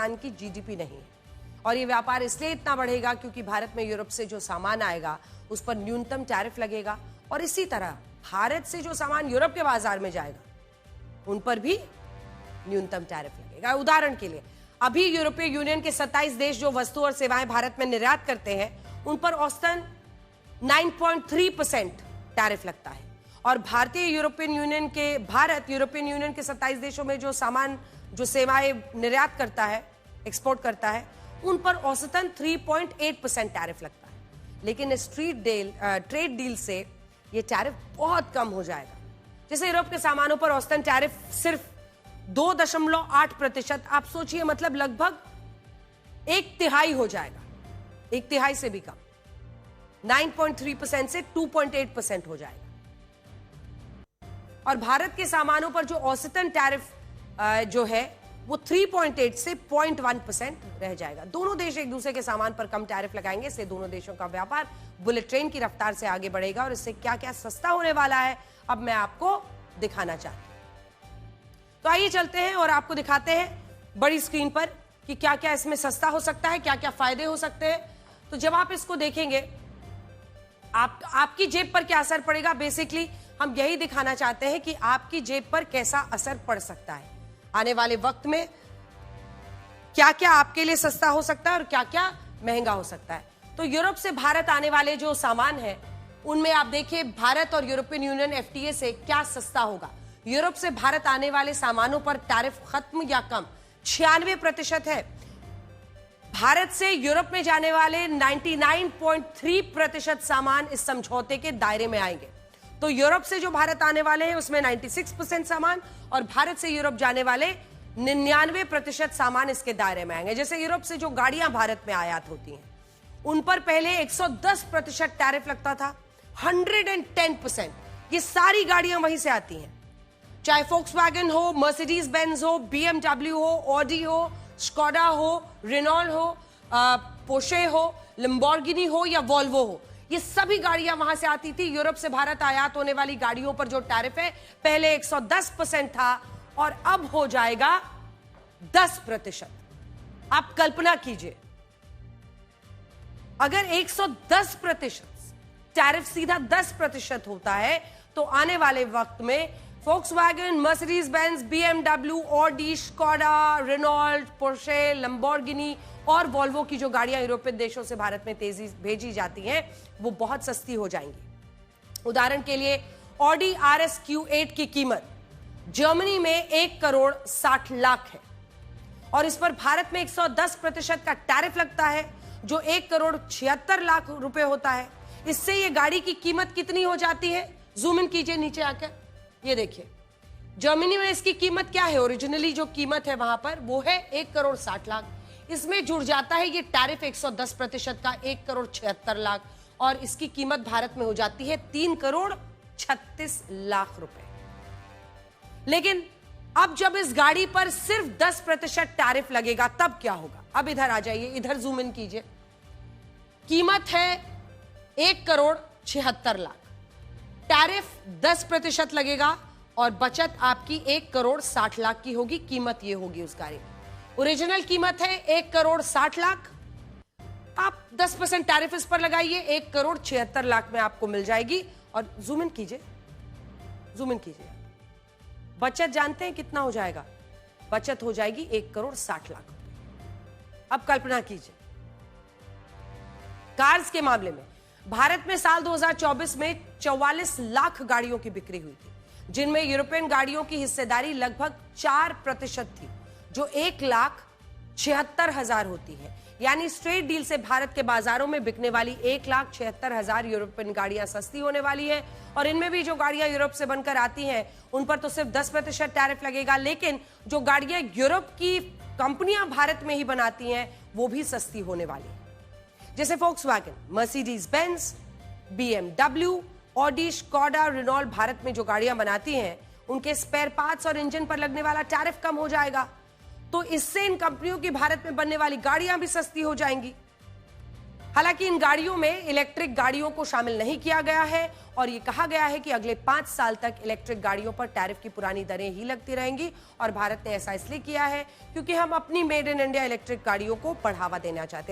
पाकिस्तान की जीडीपी नहीं है। और ये व्यापार इसलिए इतना बढ़ेगा क्योंकि भारत में यूरोप से जो सामान आएगा उस पर न्यूनतम टैरिफ लगेगा, और इसी तरह भारत से जो सामान यूरोप के बाजार में जाएगा उन पर भी न्यूनतम टैरिफ लगेगा। उदाहरण के लिए अभी यूरोपीय यूनियन के 27 देश जो वस्तु और सेवाएं भारत में निर्यात करते हैं उन पर औसतन 9.3% टैरिफ लगता है, और यूरोपियन यूनियन के 27 देशों में जो सामान जो सेवाएं निर्यात करता है, एक्सपोर्ट करता है, उन पर औसतन 3.8% टैरिफ लगता है। लेकिन इस ट्रेड डील से ये टैरिफ बहुत कम हो जाएगा। जैसे यूरोप के सामानों पर औसतन टैरिफ सिर्फ 2.8%, आप सोचिए, मतलब लगभग 1/3 हो जाएगा, 1/3 से भी कम, 9.3% से 2.8% हो जाएगा। और भारत के सामानों पर जो औसतन टैरिफ जो है वो 3.8 से 0.1% रह जाएगा। दोनों देश एक दूसरे के सामान पर कम टैरिफ लगाएंगे, इससे दोनों देशों का व्यापार बुलेट ट्रेन की रफ्तार से आगे बढ़ेगा, और इससे क्या क्या सस्ता होने वाला है अब मैं आपको दिखाना चाहती हूं। तो आइए चलते हैं और आपको दिखाते हैं बड़ी स्क्रीन पर कि क्या क्या इसमें सस्ता हो सकता है, क्या क्या फायदे हो सकते हैं। तो जब आप इसको देखेंगे आपकी जेब पर क्या असर पड़ेगा, बेसिकली हम यही दिखाना चाहते हैं कि आपकी जेब पर कैसा असर पड़ सकता है। आने वाले वक्त में क्या क्या आपके लिए सस्ता हो सकता है और क्या क्या महंगा हो सकता है। तो यूरोप से भारत आने वाले जो सामान है उनमें आप देखिए भारत और यूरोपियन यूनियन एफटीए से क्या सस्ता होगा। यूरोप से भारत आने वाले सामानों पर टैरिफ खत्म या कम 96% है। भारत से यूरोप में जाने वाले 99.3% सामान इस समझौते के दायरे में आएंगे। तो यूरोप से जो भारत आने वाले हैं उसमें 96% सामान, और भारत से यूरोप जाने वाले 99% सामान इसके दायरे में आएंगे। जैसे यूरोप से जो गाड़ियां भारत में आयात होती हैं उन पर पहले 110% टैरिफ लगता था, 110%। ये सारी गाड़ियां वहीं से आती हैं, चाहे फोक्सवैगन हो, मर्सिडीज बेंज हो, BMW हो, ऑडी हो, स्कोडा हो, रेनॉल्ट हो, पोर्शे हो, लैम्बोर्गिनी हो या वोल्वो हो, ये सभी गाड़ियां वहां से आती थी। यूरोप से भारत आयात होने वाली गाड़ियों पर जो टैरिफ है पहले 110% था और अब हो जाएगा 10%। आप कल्पना कीजिए, अगर 110% टैरिफ सीधा 10% होता है तो आने वाले वक्त में Volkswagen, Mercedes Benz, BMW, Audi, Skoda, Renault, Porsche, Lamborghini और वोल्वो की जो गाड़ियां यूरोपीय देशों से भारत में तेजी भेजी जाती हैं वो बहुत सस्ती हो जाएंगी। उदाहरण के लिए ऑडी RS Q8 की कीमत जर्मनी में 1,60,00,000 है, और इस पर भारत में 110% का टैरिफ लगता है जो 1,76,00,000 रुपए होता है। इससे ये गाड़ी की कीमत कितनी हो जाती है, जूम इन कीजिए नीचे आकर, ये देखिए जर्मनी में इसकी कीमत क्या है, ओरिजिनली जो कीमत है वहां पर वो है 1,60,00,000। इसमें जुड़ जाता है ये टैरिफ 110% का 1,76,00,000, और इसकी कीमत भारत में हो जाती है 3,36,00,000 रुपए। लेकिन अब जब इस गाड़ी पर सिर्फ 10% टैरिफ लगेगा तब क्या होगा। अब इधर आ जाइए, इधर जूम इन कीजिए, कीमत है 1,76,00,000, टैरिफ 10% लगेगा और बचत आपकी 1,60,00,000 की होगी। कीमत ये होगी उस गाड़ी, ओरिजिनल कीमत है 1,60,00,000, आप 10% टैरिफ इस पर लगाइए, 1,76,00,000 में आपको मिल जाएगी। और जूम इन कीजिए, जूम इन कीजिए, बचत जानते हैं कितना हो जाएगा, बचत हो जाएगी 1,60,00,000 रुपए। अब कल्पना कीजिए कार्स के मामले में भारत में साल 2024 में 44 लाख गाड़ियों की बिक्री हुई थी, जिनमें यूरोपियन गाड़ियों की हिस्सेदारी लगभग 4% थी जो 1,76,000 होती है। यानी इस ट्रेड डील से भारत के बाजारों में बिकने वाली 1,76,000 यूरोपियन गाड़ियां सस्ती होने वाली है, और इनमें भी जो गाड़ियां यूरोप से बनकर आती हैं उन पर तो सिर्फ 10% टैरिफ लगेगा, लेकिन जो गाड़ियां यूरोप की कंपनियां भारत में ही बनाती हैं वो भी सस्ती होने वाली है। जैसे Volkswagen, Mercedes Benz, BMW, Audi, Skoda, Renault Bharat में जो गाड़ियां बनाती हैं उनके स्पेयर पार्ट्स और इंजन पर लगने वाला टैरिफ कम हो जाएगा, तो इससे इन कंपनियों की भारत में बनने वाली गाड़ियां भी सस्ती हो जाएंगी। हालांकि इन गाड़ियों में इलेक्ट्रिक गाड़ियों को शामिल नहीं किया गया है और ये कहा गया है कि अगले 5 साल तक इलेक्ट्रिक गाड़ियों पर टैरिफ की पुरानी दरें ही लगती रहेंगी। और भारत ने ऐसा इसलिए किया है क्योंकि हम अपनी मेड इन इंडिया इलेक्ट्रिक गाड़ियों को बढ़ावा देना चाहते हैं।